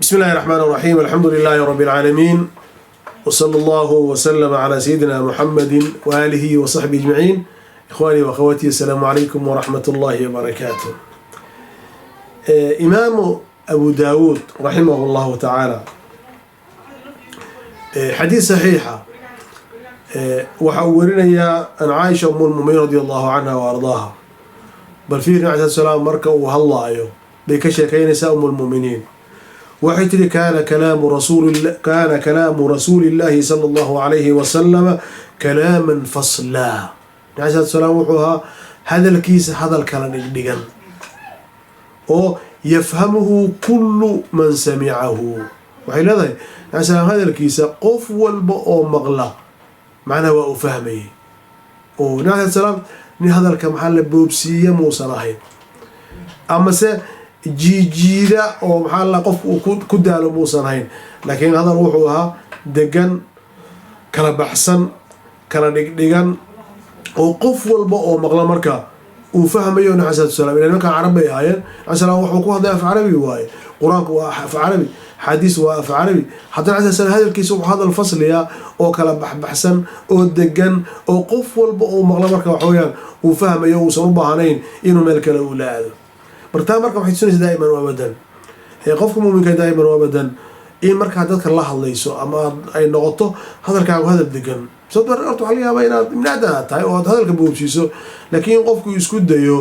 بسم الله الرحمن الرحيم. الحمد لله رب العالمين، وصلى الله وسلم على سيدنا محمد وآله وصحبه أجمعين. إخواني وأخواتي، السلام عليكم ورحمة الله وبركاته. إمام أبو داود رحمه الله تعالى حديث صحيحة وحورنا يا أن عائشة أم المؤمنين رضي الله عنها وأرضاها بل فيه عليه السلام مركب وهالله أيوه بكشة كينساء أم المؤمنين وحيث كان كلام رسول الله صلى الله عليه وسلم كلاما فصلا. عليه السلام وحوها هذا الكيس هذا الكلام ديغان او يفهمه كل من سمعه. وحي لهي هذا الكيس قف والب او مغلا معناه وفهمه او عليه السلام هذا الكمحل بوبسيه موصلاهين اما سه جيجيدا oo maxaa la qof uu ku daalo muusan hayn, laakiin hadal wuxuu ahaa degan kala baxsan kala dhigdhigan oo qof walba oo maqla marka uu fahmayo naxaasad salaam ilaa marka carabi ahaayeen asalaam wuxuu ku hadlay af carabi waaye, quraanku waa af carabi, xadiis waa af carabi, haddana asal hadalkiisu wuxuu hadal fasliya oo kala baxsan oo degan oo qof walba oo maqla marka wax weeyaan uu fahmayo uu soo baahanayn inuu meel kale u laado. martaa marka waxay tusinaysaa daa'iman waa badan qofka muuminka daa'iman waa badan in marka dadka la hadlayso ama ay noqoto hadalkaagu hadal degan sababtoo horta waxa laga yaabaa inaad imnaada tahay oo aad hadalka boobsiiso, laakiin qofku isku dayo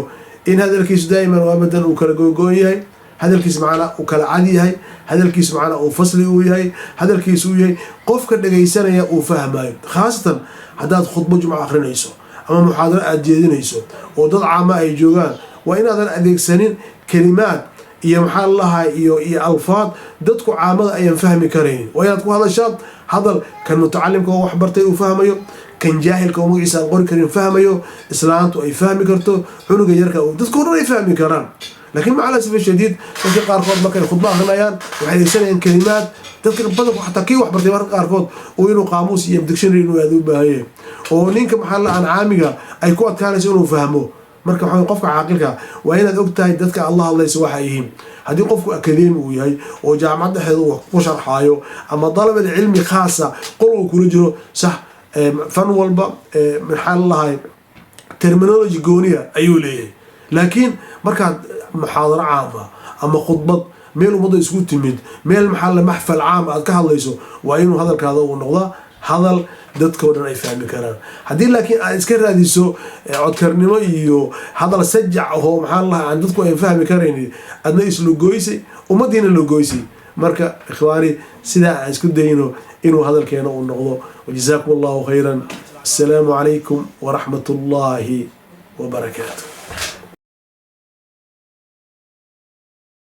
in hadalkiisu daa'iman waa badan uu kala go'goon yahay, hadalkiisu macna uu kala cad yahay, hadalkiisu macna uu fasli uu yahay, hadalkiisu uu yahay qofka dhageysanaya uu fahmayo. khaasatan haddaad khudbo jumca akhrinayso ama muxaadaro aad jeedinayso oo dad caama ay joogaan, waa inaadan adeegsanin kalimaad iyo maxaa lahaa iyo alfaad dadku caamada ayaan fahmi karaynin. waa inaad ku hadashaa hadal kan mutacalimka oo wax bartay uu fahmayo, kan jaahilka oo magaciisa aan qori karin fahmayo, islaantu ay fahmi karto, cunuga yarka dadku dhan ay fahmi karaan. laakiin maca alasaf shadiid dadka qaarkood markay khudbo akhrinayaan waxay adeegsanayaan kalimaad dadka badanku xataa kii wax bartay marka qaarkood oo inuu qaamuus iyo dictionary inuu aad u baahayay oo ninka maxaa la aan caamiga ay ku adkaanayso inuu fahmo. marka waxa qofka caaqilka waa inaad ogtahay dadka Allah hadlayso waxa yihiin. haddii qofku akademi uu yahay oo jaamacad dhexdeeda uu ku sharxaayo ama dalabad cilmi khaasa qol uu kula jiro sax fan walba maxaa lahaay terminology gooniya ayuu leeyahay, laakiin markaad muxaadaro caama ama khudbad meel umada isku timid meel maxaa la maxfal caam aad ka hadlayso waa inuu hadalkaada uu noqdaa hadal dadkoo dhan ay fahmi karaan. haddii laakiin aad iska raadiso codkarnimo iyo hadal sajac oo maxaa lahaa aan dadku ay fahmi karaynin adna islugoysay ummadiina lugoysay. marka ikhwaani sidaa aan isku dayno inuu hadalkeena uu noqdo. wajazaakum allahu khayran. assalaamu calaykum waraxmatullaahi wabarakaatuh.